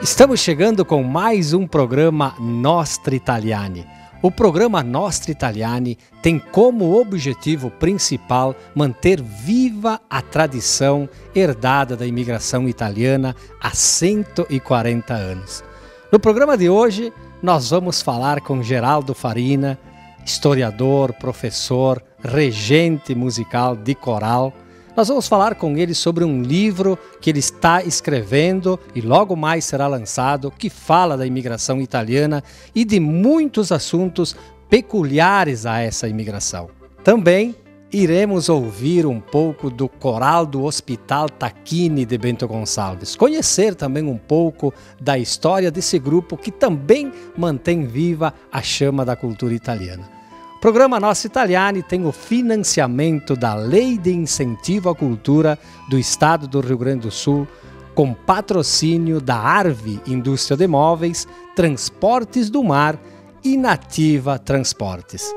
Estamos chegando com mais um programa Nostra Italiani. O programa Nostra Italiani tem como objetivo principal manter viva a tradição herdada da imigração italiana há 140 anos. No programa de hoje, nós vamos falar com Geraldo Farina, historiador, professor, regente musical de coral. Nós vamos falar com ele sobre um livro que ele está escrevendo e logo mais será lançado, que fala da imigração italiana e de muitos assuntos peculiares a essa imigração. Também iremos ouvir um pouco do coral do Hospital Tacchini de Bento Gonçalves, conhecer também um pouco da história desse grupo que também mantém viva a chama da cultura italiana. O programa Nostra Italiani tem o financiamento da Lei de Incentivo à Cultura do Estado do Rio Grande do Sul, com patrocínio da Arve Indústria de Móveis, Transportes do Mar e Nativa Transportes.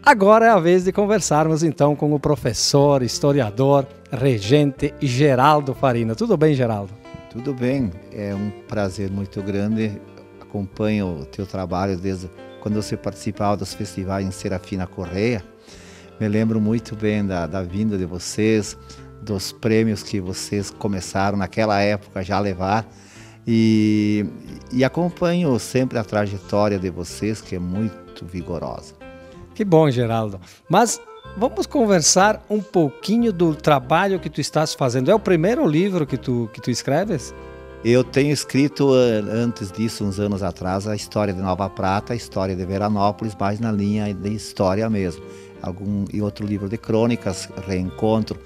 Agora é a vez de conversarmos então com o professor, historiador, regente Geraldo Farina. Tudo bem, Geraldo? Tudo bem, é um prazer muito grande. Acompanho o teu trabalho desde quando você participava dos festivais em Serafina Correia. Me lembro muito bem da vinda de vocês, dos prêmios que vocês começaram naquela época já a levar. E acompanho sempre a trajetória de vocês, que é muito vigorosa. Que bom, Geraldo. Mas vamos conversar um pouquinho do trabalho que tu estás fazendo. É o primeiro livro que tu escreves? Eu tenho escrito antes disso, uns anos atrás, a história de Nova Prata, a história de Veranópolis, mais na linha de história mesmo. E outro livro de crônicas, Reencontro.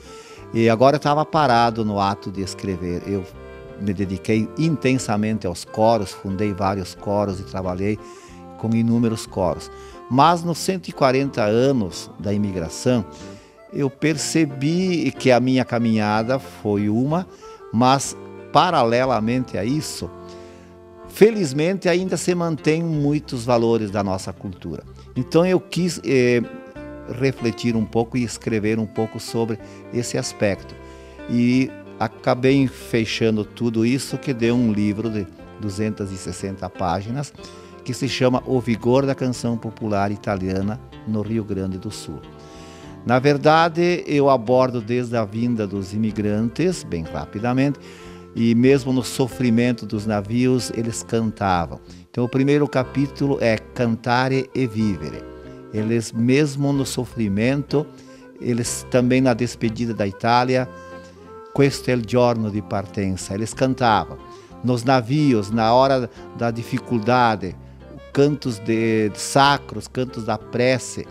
E agora eu estava parado no ato de escrever. Eu me dediquei intensamente aos coros, fundei vários coros e trabalhei com inúmeros coros. Mas nos 140 anos da imigração, eu percebi que a minha caminhada foi mas paralelamente a isso, felizmente ainda se mantém muitos valores da nossa cultura. Então eu quis refletir um pouco e escrever um pouco sobre esse aspecto. E acabei fechando tudo isso, que deu um livro de 260 páginas, que se chama O Vigor da Canção Popular Italiana no Rio Grande do Sul. Na verdade, eu abordo desde a vinda dos imigrantes, bem rapidamente, e mesmo no sofrimento dos navios, eles cantavam. Então, o primeiro capítulo é Cantare e Vivere. Eles, mesmo no sofrimento, eles também na despedida da Itália, Questo è il giorno di partenza, eles cantavam. Nos navios, na hora da dificuldade, cantos de sacros, cantos da prece.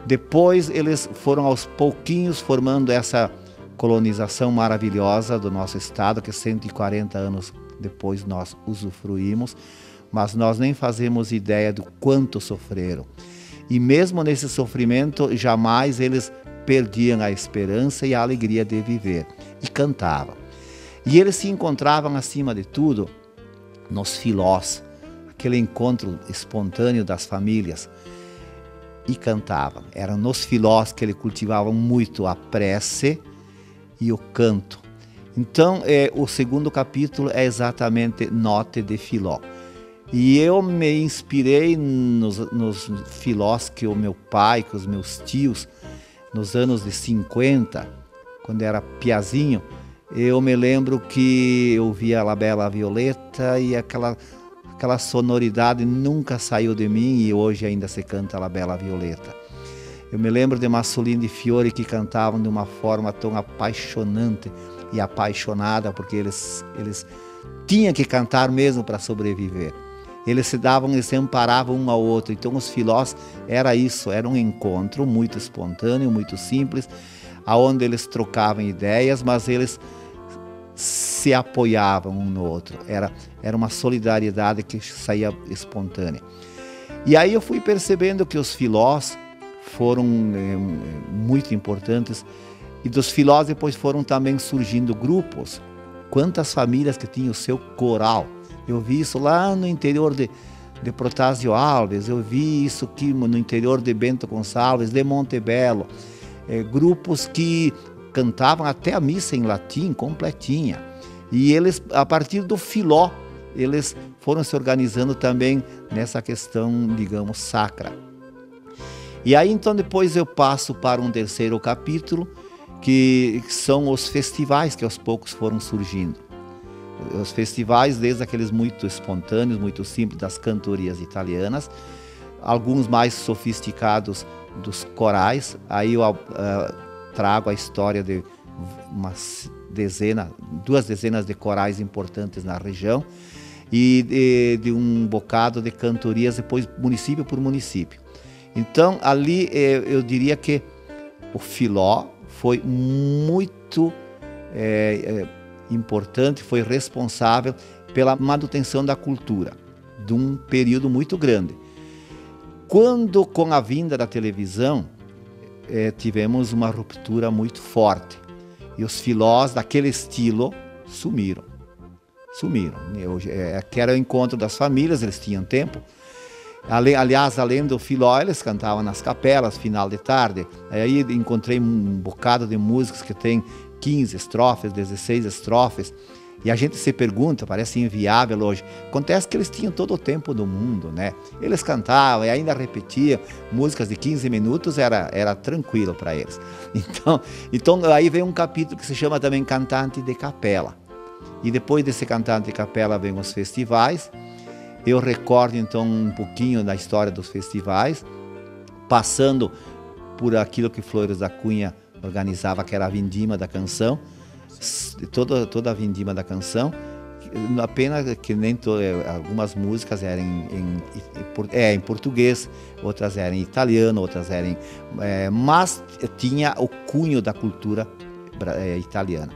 Depois eles foram aos pouquinhos formando essa colonização maravilhosa do nosso estado, que 140 anos depois nós usufruímos, mas nós nem fazemos ideia do quanto sofreram. E mesmo nesse sofrimento, jamais eles perdiam a esperança e a alegria de viver, e cantavam. E eles se encontravam, acima de tudo, nos filós, aquele encontro espontâneo das famílias, e cantavam. Eram nos filós que eles cultivavam muito a prece e o canto. Então, o segundo capítulo é exatamente Note de Filó. E eu me inspirei nos filós que o meu pai, que os meus tios, nos anos de 50, quando era piazinho, eu me lembro que eu via La Bella Violetta e aquela sonoridade nunca saiu de mim, e hoje ainda se canta La Bella Violetta. Eu me lembro de Massolini e Fiore, que cantavam de uma forma tão apaixonante e apaixonada, porque eles tinham que cantar mesmo para sobreviver. Eles se amparavam um ao outro. Então os filós era isso, era um encontro muito espontâneo, muito simples, aonde eles trocavam ideias, mas eles se apoiavam um no outro. Era uma solidariedade que saía espontânea. E aí eu fui percebendo que os filós foram muito importantes, e dos filós depois foram também surgindo grupos. Quantas famílias que tinham o seu coral. Eu vi isso lá no interior de Protásio Alves, eu vi isso aqui no interior de Bento Gonçalves, de Montebello. grupos que cantavam até a missa em latim completinha. E eles, a partir do filó, eles foram se organizando também nessa questão, digamos, sacra. E aí, então, depois eu passo para um terceiro capítulo, que são os festivais que aos poucos foram surgindo. Os festivais, desde aqueles muito espontâneos, muito simples, das cantorias italianas, alguns mais sofisticados dos corais. Aí eu trago a história de duas dezenas de corais importantes na região e de um bocado de cantorias, depois município por município. Então, ali eu diria que o filó foi muito importante, foi responsável pela manutenção da cultura, de um período muito grande. Quando, com a vinda da televisão, tivemos uma ruptura muito forte. E os filós daquele estilo sumiram. Que era o encontro das famílias, eles tinham tempo. Aliás, além do filó, eles cantavam nas capelas, final de tarde. Aí encontrei um bocado de músicas que tem 15 estrofes, 16 estrofes. E a gente se pergunta, parece inviável hoje. Acontece que eles tinham todo o tempo do mundo, né? Eles cantavam e ainda repetiam músicas de 15 minutos, era tranquilo para eles. Então aí vem um capítulo que se chama também Cantante de Capela. E depois desse Cantante de Capela vem os festivais. Eu recordo então um pouquinho da história dos festivais, passando por aquilo que Flores da Cunha organizava, que era a Vindima da Canção, toda a Vindima da Canção, apenas que nem algumas músicas eram em português, outras eram em italiano, outras eram mas tinha o cunho da cultura italiana.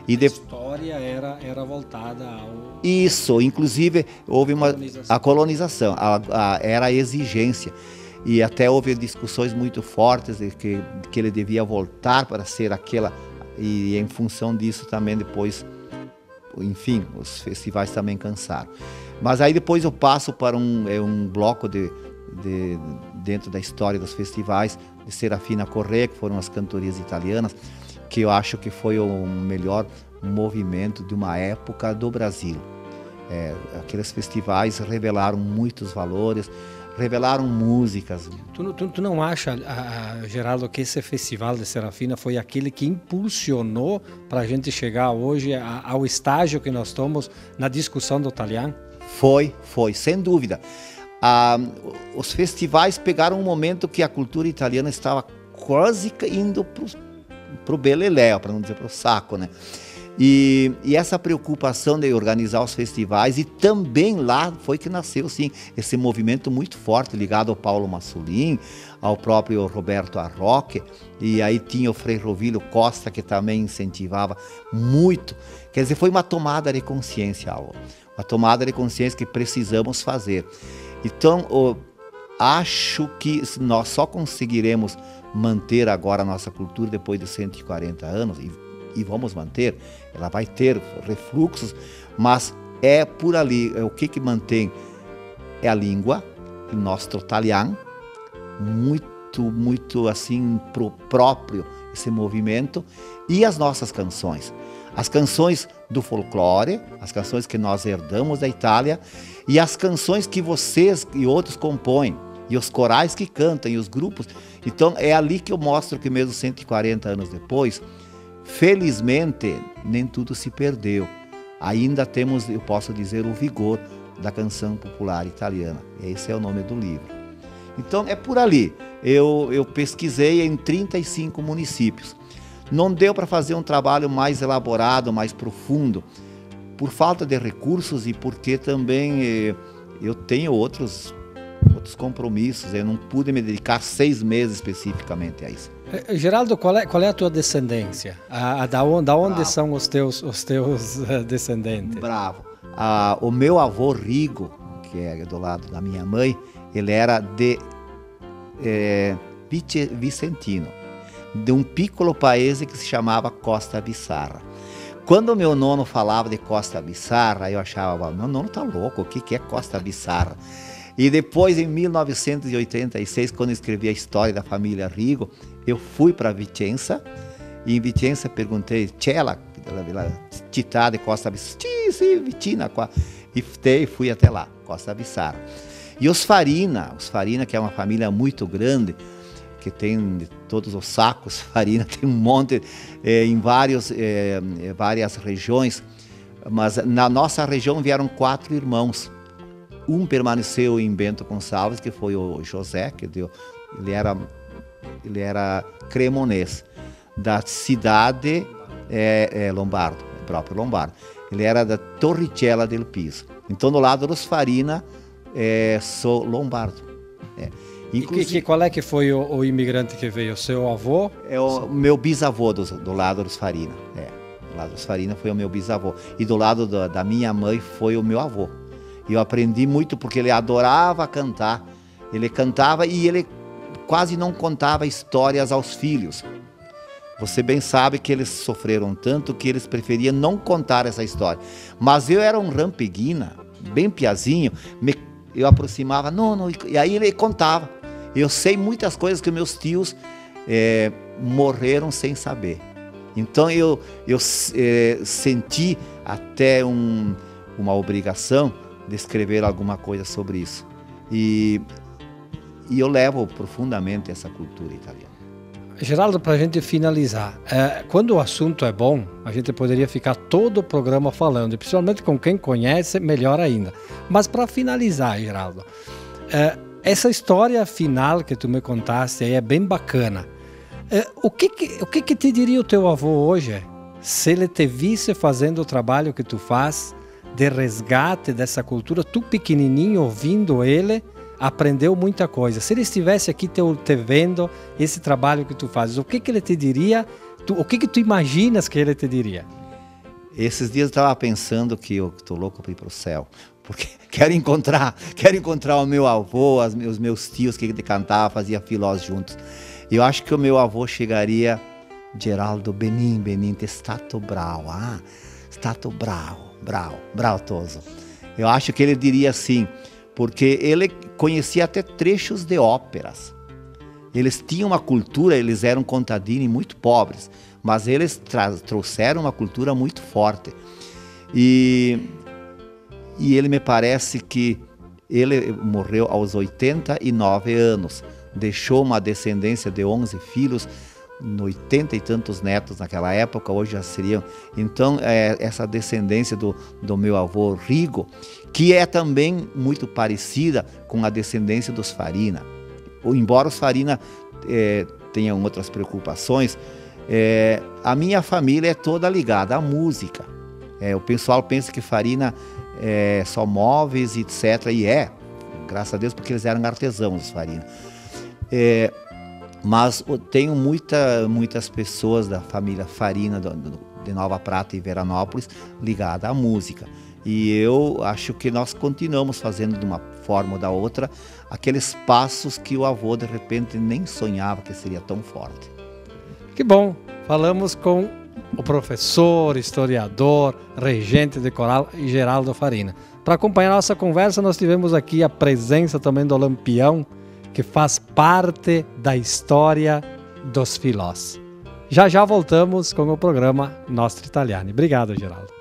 A história era voltada ao... Isso, inclusive houve a colonização, era a exigência. E até houve discussões muito fortes de que ele devia voltar para ser aquela... E em função disso também depois, enfim, os festivais também cansaram. Mas aí depois eu passo para um bloco dentro da história dos festivais, de Serafina Corrêa, que foram as cantorias italianas, que eu acho que foi o melhor movimento de uma época do Brasil. Aqueles festivais revelaram muitos valores, revelaram músicas. Tu não acha, Geraldo, que esse festival de Serafina foi aquele que impulsionou para a gente chegar hoje ao estágio que nós estamos na discussão do italiano? Foi, sem dúvida. Os festivais pegaram um momento que a cultura italiana estava quase indo para o beleléu, para não dizer para o saco, né? E essa preocupação de organizar os festivais, e também lá foi que nasceu, sim, esse movimento muito forte ligado ao Paulo Massulin, ao próprio Roberto Arroque, e aí tinha o Frei Rovílio Costa, que também incentivava muito. Quer dizer, foi uma tomada de consciência, uma tomada de consciência que precisamos fazer. Então, acho que nós só conseguiremos manter agora a nossa cultura depois de 140 anos, e vamos manter, ela vai ter refluxos, mas é por ali, o que mantém é a língua, o nosso italiano, muito assim próprio esse movimento, e as nossas canções. As canções do folclore, as canções que nós herdamos da Itália, e as canções que vocês e outros compõem, e os corais que cantam, e os grupos. Então é ali que eu mostro que mesmo 140 anos depois, felizmente, nem tudo se perdeu. Ainda temos, eu posso dizer, o vigor da canção popular italiana. Esse é o nome do livro. Então, é por ali. Eu pesquisei em 35 municípios. Não deu para fazer um trabalho mais elaborado, mais profundo, por falta de recursos e porque também eu tenho outros compromissos. Eu não pude me dedicar 6 meses especificamente a isso. Geraldo, qual é a tua descendência? Da onde são os teus descendentes? Bravo. O meu avô Rigo, que é do lado da minha mãe, ele era de Vicentino, de um piccolo paese que se chamava Costa Bissarra. Quando meu nono falava de Costa Bissarra, eu achava, meu nono tá louco, o que é Costa Bissarra? E depois, em 1986, quando eu escrevi a história da família Rigo, eu fui para Vicenza, e em Vicenza perguntei, c'è la città di Costa Bissara? Sì, vicina qua. E fui até lá, Costa Bissara. E os Farina, que é uma família muito grande, que tem de todos os sacos, Farina tem um monte em várias regiões, mas na nossa região vieram 4 irmãos. Um permaneceu em Bento Gonçalves, que foi o José, que ele era cremonês, da cidade Lombardo, próprio Lombardo. Ele era da Torricella del Piso. Então, do lado dos Farina, sou Lombardo. Inclusive, qual é que foi o imigrante que veio? O seu avô? É o meu bisavô do lado dos Farina. Do lado dos Farina foi o meu bisavô. E do lado da minha mãe foi o meu avô. E eu aprendi muito porque ele adorava cantar. Ele cantava e ele quase não contava histórias aos filhos. Você bem sabe que eles sofreram tanto que eles preferiam não contar essa história. Mas eu era um rampeguina, bem piazinho, eu aproximava, não, e aí ele contava. Eu sei muitas coisas que meus tios morreram sem saber. Então eu senti até uma obrigação de escrever alguma coisa sobre isso. E eu levo profundamente essa cultura italiana. Geraldo, para a gente finalizar, quando o assunto é bom, a gente poderia ficar todo o programa falando, e principalmente com quem conhece, melhor ainda. Mas para finalizar, Geraldo, essa história final que tu me contaste aí é bem bacana. O que te diria o teu avô hoje, se ele te visse fazendo o trabalho que tu faz, de resgate dessa cultura, tu pequenininho ouvindo ele, aprendeu muita coisa. Se ele estivesse aqui te vendo esse trabalho que tu fazes, o que ele te diria? O que tu imaginas que ele te diria? Esses dias eu estava pensando que eu estou louco para ir para o céu, porque quero encontrar o meu avô, os meus tios que cantavam, fazia filós juntos. Eu acho que o meu avô chegaria, Geraldo, Benin, te stato bravo, stato bravo, Toso. Eu acho que ele diria assim, porque ele conhecia até trechos de óperas. Eles tinham uma cultura, eles eram contadini muito pobres, mas eles trouxeram uma cultura muito forte. E ele me parece que ele morreu aos 89 anos, deixou uma descendência de 11 filhos, 80 e tantos netos naquela época, hoje já seriam. Então, essa descendência do meu avô Rigo, que é também muito parecida com a descendência dos Farina. Embora os Farina tenham outras preocupações, a minha família é toda ligada à música. O pessoal pensa que Farina é só móveis, etc. E graças a Deus, porque eles eram artesãos, os Farina. Mas tenho muitas pessoas da família Farina de Nova Prata e Veranópolis ligadas à música. E eu acho que nós continuamos fazendo de uma forma ou da outra aqueles passos que o avô de repente nem sonhava que seria tão forte. Que bom! Falamos com o professor, historiador, regente de coral Geraldo Farina. Para acompanhar a nossa conversa, nós tivemos aqui a presença também do Lampião, que faz parte da história dos filós. Já voltamos com o programa Nostri Italiani. Obrigado, Geraldo.